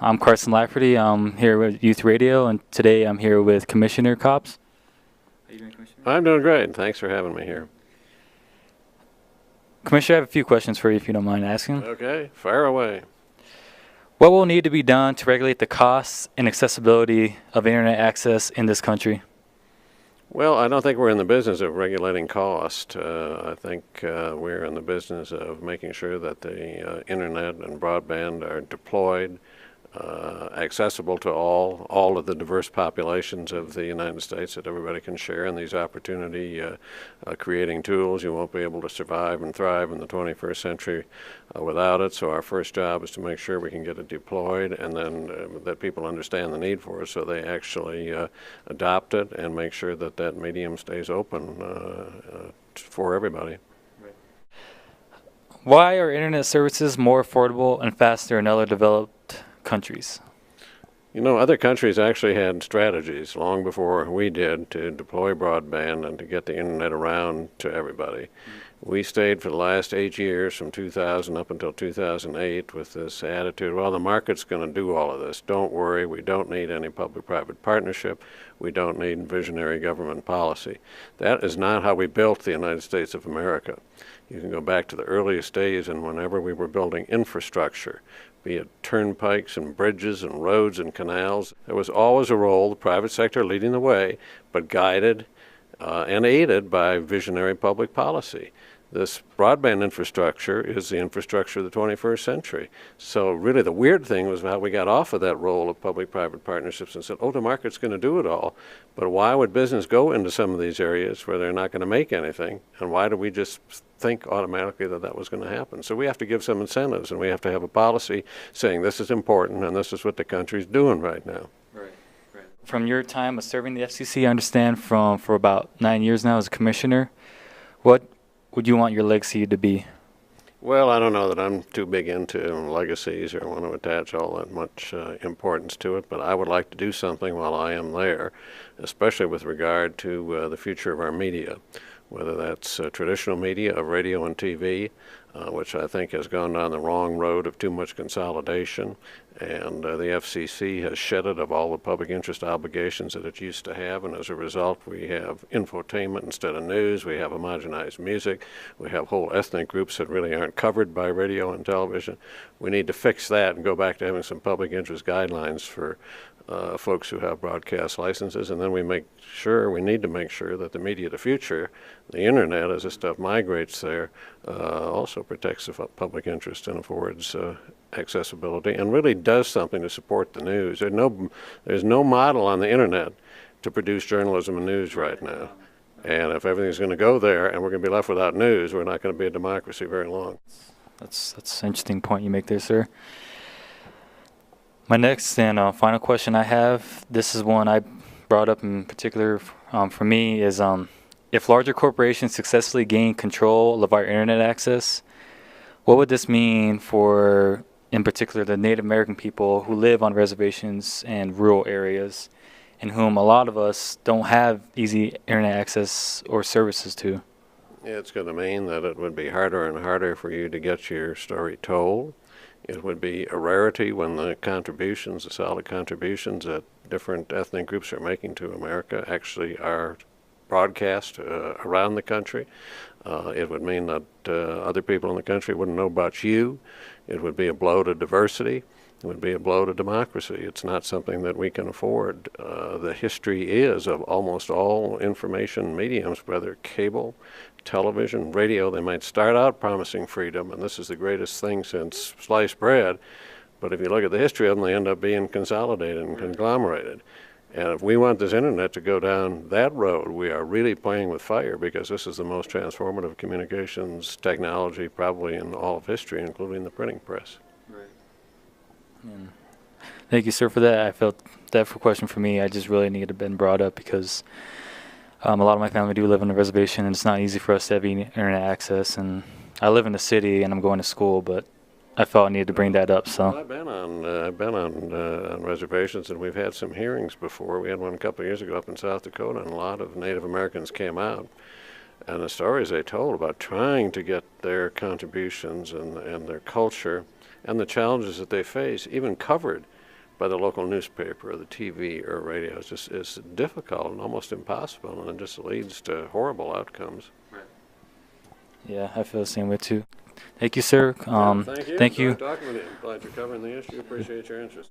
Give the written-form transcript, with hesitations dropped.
I'm Carson Lafferty. I'm here with Youth Radio, and today I'm here with Commissioner Copps. How you doing, Commissioner? I'm doing great. Thanks for having me here. Commissioner, I have a few questions for you if you don't mind asking. Okay, fire away. What will need to be done to regulate the costs and accessibility of internet access in this country? Well, I don't think we're in the business of regulating cost. I think we're in the business of making sure that the internet and broadband are deployed, accessible to all of the diverse populations of the United States, that everybody can share in these opportunity creating tools. You won't be able to survive and thrive in the 21st century without it. So our first job is to make sure we can get it deployed, and then that people understand the need for it so they actually adopt it and make sure that that medium stays open for everybody. Why are internet services more affordable and faster in other developed countries? You know, other countries actually had strategies long before we did to deploy broadband and to get the internet around to everybody. We stayed for the last 8 years, from 2000 up until 2008, with this attitude, well, the market's going to do all of this. Don't worry, we don't need any public-private partnership. We don't need visionary government policy. That is not how we built the United States of America. You can go back to the earliest days, and whenever we were building infrastructure, be it turnpikes and bridges and roads and canals, there was always a role, the private sector leading the way, but guided and aided by visionary public policy. This broadband infrastructure is the infrastructure of the 21st century. So really the weird thing was how we got off of that role of public-private partnerships and said, oh, the market's going to do it all. But why would business go into some of these areas where they're not going to make anything? And why do we just think automatically that that was going to happen? So we have to give some incentives, and we have to have a policy saying this is important and this is what the country's doing right now. Right. From your time of serving the FCC, I understand for about 9 years now as a commissioner, what would you want your legacy to be? Well, I don't know that I'm too big into legacies or want to attach all that much importance to it, but I would like to do something while I am there, especially with regard to the future of our media, whether that's traditional media of radio and TV, which I think has gone down the wrong road of too much consolidation, and the FCC has shedded of all the public interest obligations that it used to have, and as a result we have infotainment instead of news, we have homogenized music, we have whole ethnic groups that really aren't covered by radio and television. We need to fix that and go back to having some public interest guidelines for folks who have broadcast licenses, and then we need to make sure that the media of the future, the internet as this stuff migrates there, also protects the public interest and affords accessibility and really does something to support the news. There's no model on the internet to produce journalism and news right now. And if everything's going to go there and we're going to be left without news, we're not going to be a democracy very long. That's an interesting point you make there, sir. My next and final question I have, this is one I brought up in particular for me, is if larger corporations successfully gain control of our internet access, what would this mean for, in particular, the Native American people who live on reservations and rural areas, and whom a lot of us don't have easy internet access or services to? It's going to mean that it would be harder and harder for you to get your story told. It would be a rarity when the solid contributions that different ethnic groups are making to America actually are broadcast around the country. It would mean that other people in the country wouldn't know about you. It would be a blow to diversity. It would be a blow to democracy. It's not something that we can afford. The history is of almost all information mediums, whether cable, television, radio. They might start out promising freedom, and this is the greatest thing since sliced bread, but if you look at the history of them, they end up being consolidated and conglomerated. And if we want this internet to go down that road, we are really playing with fire, because this is the most transformative communications technology probably in all of history, including the printing press. Right. Thank you, sir, for that. I felt that question for me, I just really needed to been brought up, because a lot of my family do live on a reservation, and it's not easy for us to have internet access. And I live in the city, and I'm going to school, but I felt I needed to bring that up. So well, I've been on reservations, and we've had some hearings before. We had one a couple of years ago up in South Dakota, and a lot of Native Americans came out, and the stories they told about trying to get their contributions and their culture and the challenges that they face even covered by the local newspaper or the TV or radio. It's difficult and almost impossible, and it just leads to horrible outcomes. Yeah, I feel the same way too. Thank you, sir. Thank you. Thank you. Enjoyed talking with you. Glad you're covering the issue. Appreciate your interest.